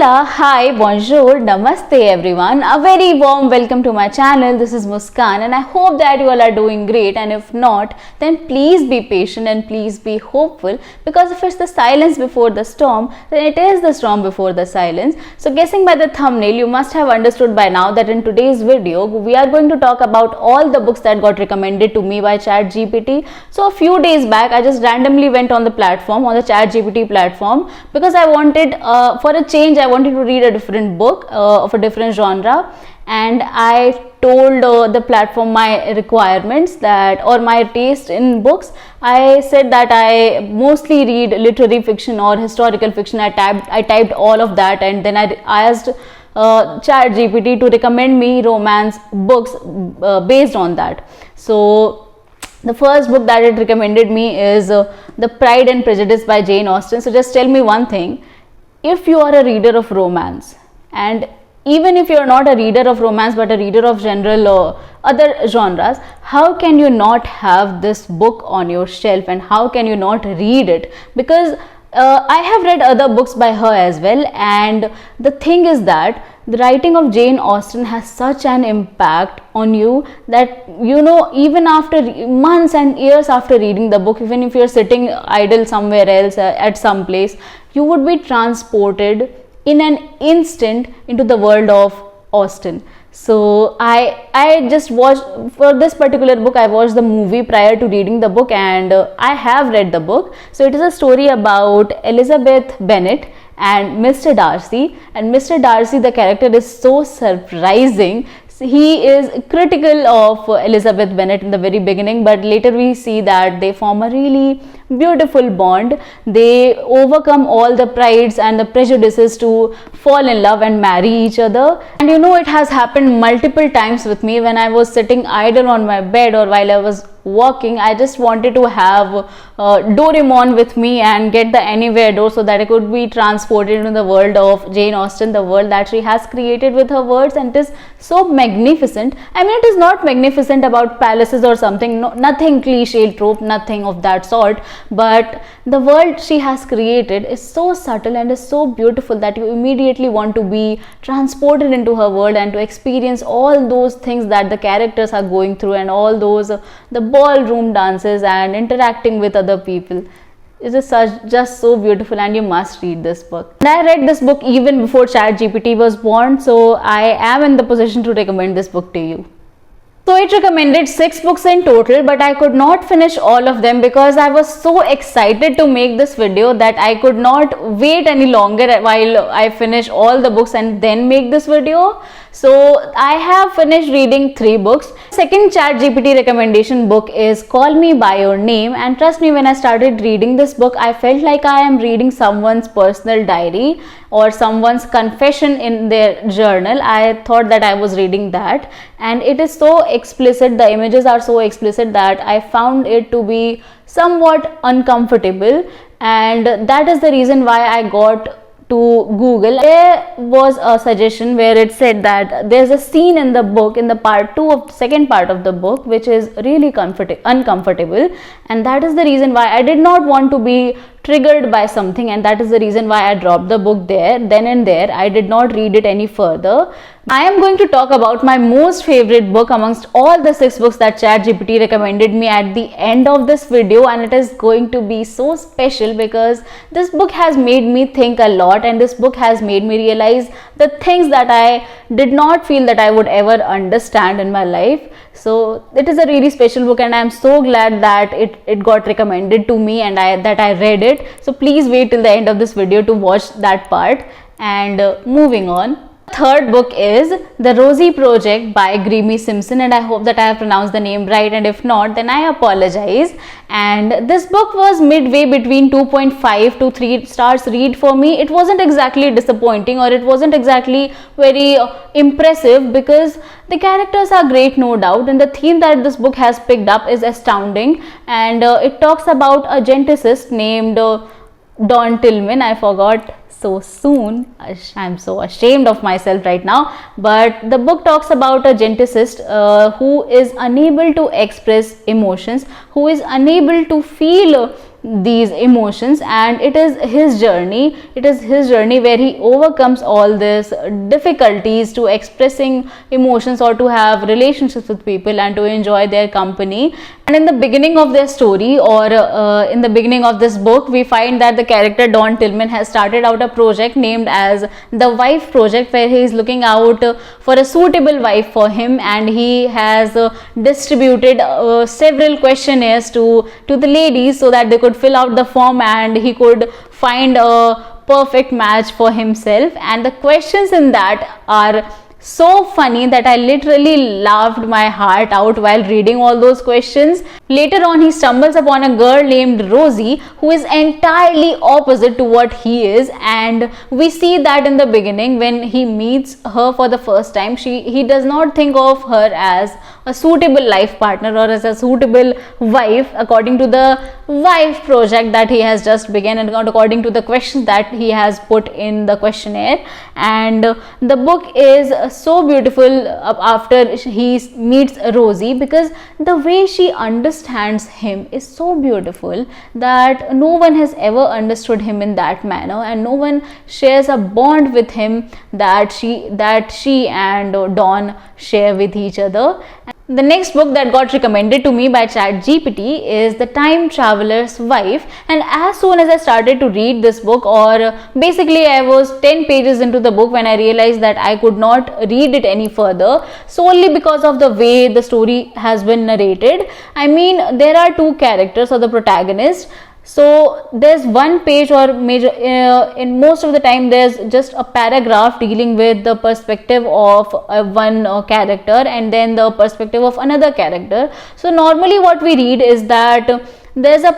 Hola, hi, bonjour, namaste everyone. A very warm welcome to my channel. This is Muskan and I hope that you all are doing great, and if not, then please be patient and please be hopeful, because if it's the silence before the storm, then it is the storm before the silence. So guessing by the thumbnail, you must have understood by now that in today's video, we are going to talk about all the books that got recommended to me by chat-gpt. So a few days back, I just randomly went on the platform, on the chat-gpt platform, because I wanted, for a change, I wanted to read a different book of a different genre, and I told the platform my requirements or my taste in books. I said that I mostly read literary fiction or historical fiction. I typed all of that, and then I asked chat-gpt to recommend me romance books based on that. So the first book that it recommended me is The Pride and Prejudice by Jane Austen. So just tell me one thing. If you are a reader of romance, and even if you are not a reader of romance but a reader of general other genres, how can you not have this book on your shelf, and how can you not read it? Because I have read other books by her as well, and the thing is that the writing of Jane Austen has such an impact on you that, you know, even after months and years after reading the book, even if you're sitting idle somewhere else at some place, you would be transported in an instant into the world of Austen. So I just watched, for this particular book, I watched the movie prior to reading the book, and I have read the book. So it is a story about Elizabeth Bennet and Mr. Darcy, and Mr. Darcy, the character, is so surprising. He is critical of Elizabeth Bennet in the very beginning, but later we see that they form a really beautiful bond. They overcome all the prides and the prejudices to fall in love and marry each other. And you know, it has happened multiple times with me. When I was sitting idle on my bed or while I was walking, I just wanted to have Doraemon with me and get the anywhere door, so that I could be transported into the world of Jane Austen, the world that she has created with her words. And it is so magnificent. I mean, it is not magnificent about palaces or something, no, nothing cliche trope, nothing of that sort, but the world she has created is so subtle and is so beautiful that you immediately want to be transported into her world and to experience all those things that the characters are going through, and all those the ballroom dances and interacting with other people. It is just so beautiful, and you must read this book. And I read this book even before chat-gpt was born, so I am in the position to recommend this book to you. So it recommended 6 books in total, but I could not finish all of them because I was so excited to make this video that I could not wait any longer while I finish all the books and then make this video. So I have finished reading 3 books. Second chat-gpt recommendation book is Call Me By Your Name, and trust me, when I started reading this book, I felt like I am reading someone's personal diary or someone's confession in their journal. I thought that I was reading that, and it is so explicit, the images are so explicit that I found it to be somewhat uncomfortable, and that is the reason why I got to Google. There was a suggestion where it said that there's a scene in the book, in the part 2 of the second part of the book, which is really uncomfortable, and that is the reason why I did not want to be triggered by something, and that is the reason why I dropped the book then and there. I did not read it any further. I am going to talk about my most favorite book amongst all the 6 books that chat-gpt recommended me at the end of this video, and it is going to be so special because this book has made me think a lot, and this book has made me realize the things that I did not feel that I would ever understand in my life. So it is a really special book, and I am so glad that it got recommended to me and that I read it. So please wait till the end of this video to watch that part. And moving on. Third book is The Rosie Project by Graeme, and I hope that I have pronounced the name right, and if not, then I apologize. And this book was midway between 2.5 to 3 stars read for me. It wasn't exactly disappointing, or it wasn't exactly very impressive, because the characters are great, no doubt, and the theme that this book has picked up is astounding. And it talks about a geneticist named Don Tillman. I forgot so soon. I'm so ashamed of myself right now. But the book talks about a geneticist who is unable to express emotions, who is unable to feel these emotions, and it is his journey. It is his journey where he overcomes all these difficulties to expressing emotions or to have relationships with people and to enjoy their company. And in the beginning of their story, or in the beginning of this book, we find that the character Don Tillman has started out a project named as the Wife Project, where he is looking out for a suitable wife for him, and he has distributed several questionnaires to the ladies so that they could fill out the form and he could find a perfect match for himself. And the questions in that are so funny that I literally laughed my heart out while reading all those questions. Later on, he stumbles upon a girl named Rosie who is entirely opposite to what he is, and we see that in the beginning when he meets her for the first time, he does not think of her as a suitable life partner or as a suitable wife according to the Wife Project that he has just begun and according to the questions that he has put in the questionnaire. And the book is so beautiful after he meets Rosie, because the way she understands him is so beautiful that no one has ever understood him in that manner, and no one shares a bond with him that she and Dawn share with each other. The next book that got recommended to me by chat-gpt is The Time Traveler's Wife, and as soon as I started to read this book, or basically I was 10 pages into the book when I realized that I could not read it any further, solely because of the way the story has been narrated. I mean, there are two characters or the protagonists. So there's one page, or major in most of the time there's just a paragraph dealing with the perspective of one character and then the perspective of another character. So normally what we read is that there's a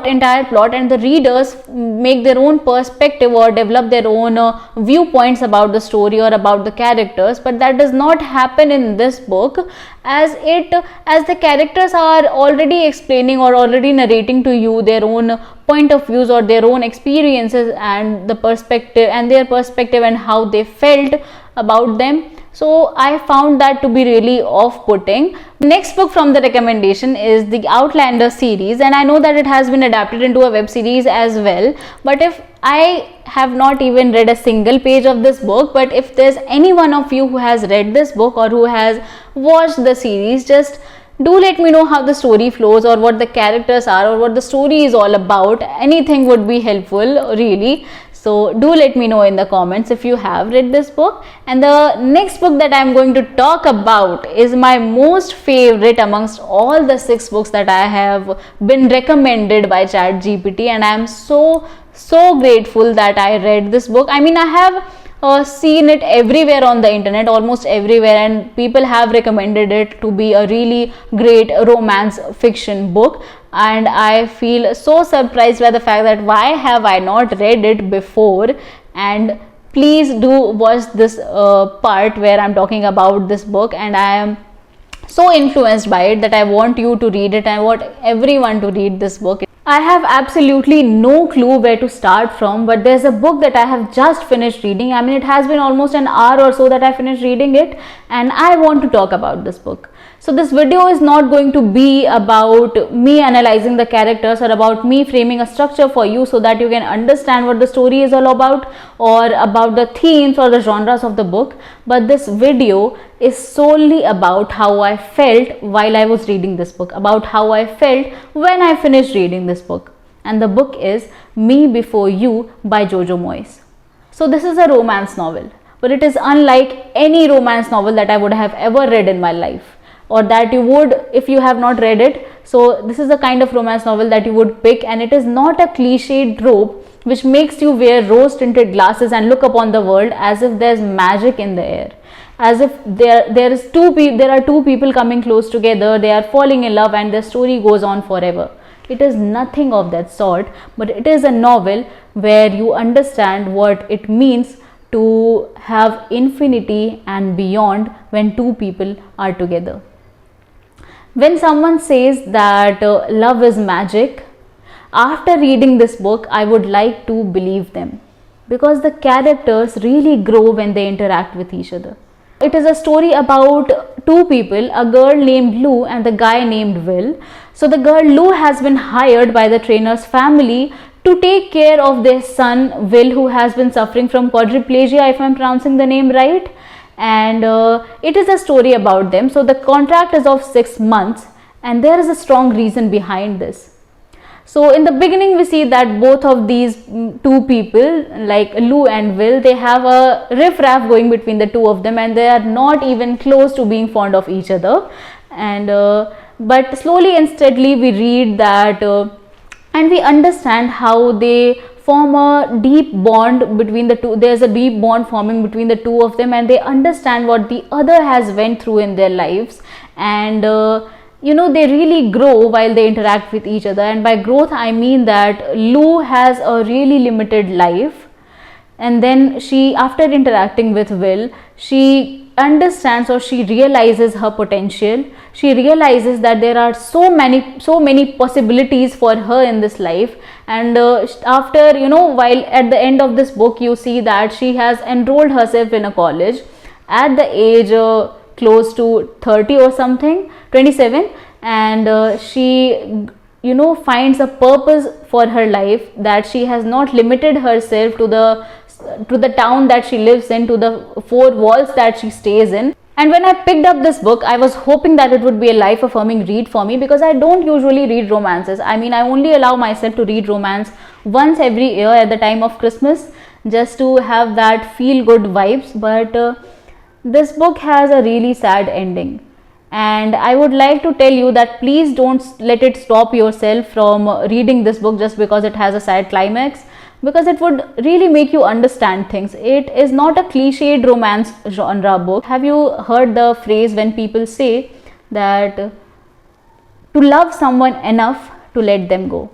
entire plot, and the readers make their own perspective or develop their own viewpoints about the story or about the characters. But that does not happen in this book, as the characters are already explaining or already narrating to you their own point of views or their own experiences and their perspective and how they felt about them. So I found that to be really off-putting. Next book from the recommendation is the Outlander series, and I know that it has been adapted into a web series as well, but if I have not even read a single page of this book, but if there's any one of you who has read this book or who has watched the series, just do let me know how the story flows or what the characters are or what the story is all about. Anything would be helpful, really. So do let me know in the comments if you have read this book. And the next book that I am going to talk about is my most favorite amongst all the 6 books that I have been recommended by chat-gpt, and I am so grateful that I read this book. I mean, I have seen it everywhere on the internet, almost everywhere, and people have recommended it to be a really great romance fiction book, and I feel so surprised by the fact that why have I not read it before. And please do watch this part where I'm talking about this book, and I am so influenced by it that I want you to read it. I want everyone to read this book. I have absolutely no clue where to start from, but there's a book that I have just finished reading. I mean, it has been almost an hour or so that I finished reading it, and I want to talk about this book. So this video is not going to be about me analyzing the characters or about me framing a structure for you so that you can understand what the story is all about or about the themes or the genres of the book, but this video is solely about how I felt while I was reading this book, about how I felt when I finished reading this book. And the book is Me Before You by Jojo Moyes. So this is a romance novel, but it is unlike any romance novel that I would have ever read in my life, or that you would if you have not read it. So this is the kind of romance novel that you would pick, and it is not a cliched trope which makes you wear rose tinted glasses and look upon the world as if there's magic in the air, as if there are two people coming close together, they are falling in love, and the story goes on forever. It is nothing of that sort, but it is a novel where you understand what it means to have infinity and beyond when two people are together. When someone says that love is magic, after reading this book, I would like to believe them, because the characters really grow when they interact with each other. It is a story about two people, a girl named Lou and the guy named Will. So the girl Lou has been hired by the trainer's family to take care of their son Will, who has been suffering from quadriplegia, if I'm pronouncing the name right. And it is a story about them. So the contract is of 6 months, and there is a strong reason behind this. So in the beginning we see that both of these two people, like Lou and Will, they have a riff-raff going between the two of them, and they are not even close to being fond of each other. And but slowly and steadily we read that and we understand how they form a deep bond between the two. There's a deep bond forming between the two of them, and they understand what the other has went through in their lives. And they really grow while they interact with each other. And by growth I mean that Lou has a really limited life, and then she, after interacting with Will, she understands, or she realizes her potential. She realizes that there are so many possibilities for her in this life. And after while at the end of this book you see that she has enrolled herself in a college at the age close to 30 or something, 27, and she finds a purpose for her life, that she has not limited herself to the town that she lives in, to the 4 walls that she stays in. And when I picked up this book, I was hoping that it would be a life affirming read for me, because I don't usually read romances. I mean, I only allow myself to read romance once every year at the time of Christmas, just to have that feel good vibes. But this book has a really sad ending, and I would like to tell you that please don't let it stop yourself from reading this book just because it has a sad climax, because it would really make you understand things. It is not a cliched romance genre book. Have you heard the phrase when people say that to love someone enough to let them go?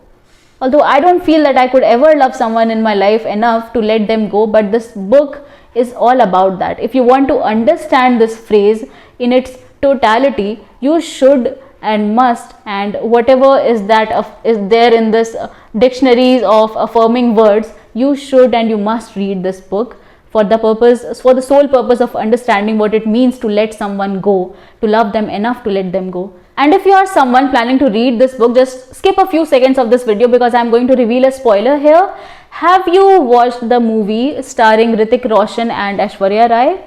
Although I don't feel that I could ever love someone in my life enough to let them go, but this book is all about that. If you want to understand this phrase in its totality, you should and must, and whatever is there in this dictionaries of affirming words, you should and you must read this book for the sole purpose of understanding what it means to let someone go, to love them enough to let them go. And if you are someone planning to read this book, just skip a few seconds of this video, because I'm going to reveal a spoiler here. Have you watched the movie starring Hrithik Roshan and Aishwarya Rai?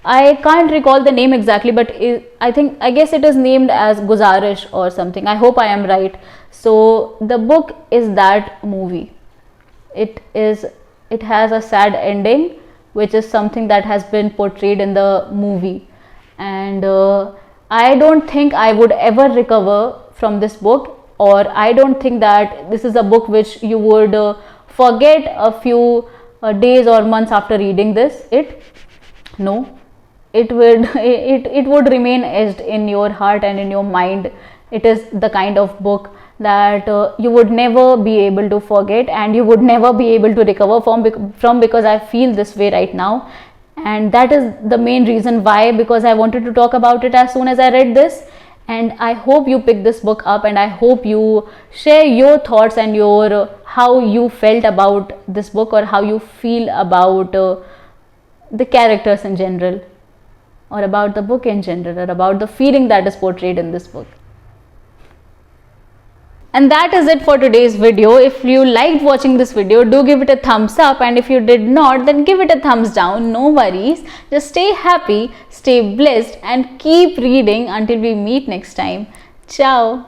I can't recall the name exactly, but I guess it is named as Guzarish or something. I hope I am right. So the book is that movie. It has a sad ending, which is something that has been portrayed in the movie. And I don't think I would ever recover from this book, or I don't think that this is a book which you would forget a few days or months after reading this. No. It would remain etched in your heart and in your mind. It is the kind of book that you would never be able to forget, and you would never be able to recover from, because I feel this way right now. And that is the main reason why, because I wanted to talk about it as soon as I read this. And I hope you pick this book up, and I hope you share your thoughts and your how you felt about this book, or how you feel about the characters in general, or about the book in general, or about the feeling that is portrayed in this book. And that is it for today's video. If you liked watching this video, do give it a thumbs up, and if you did not, then give it a thumbs down. No worries. Just stay happy, stay blessed, and keep reading until we meet next time. Ciao.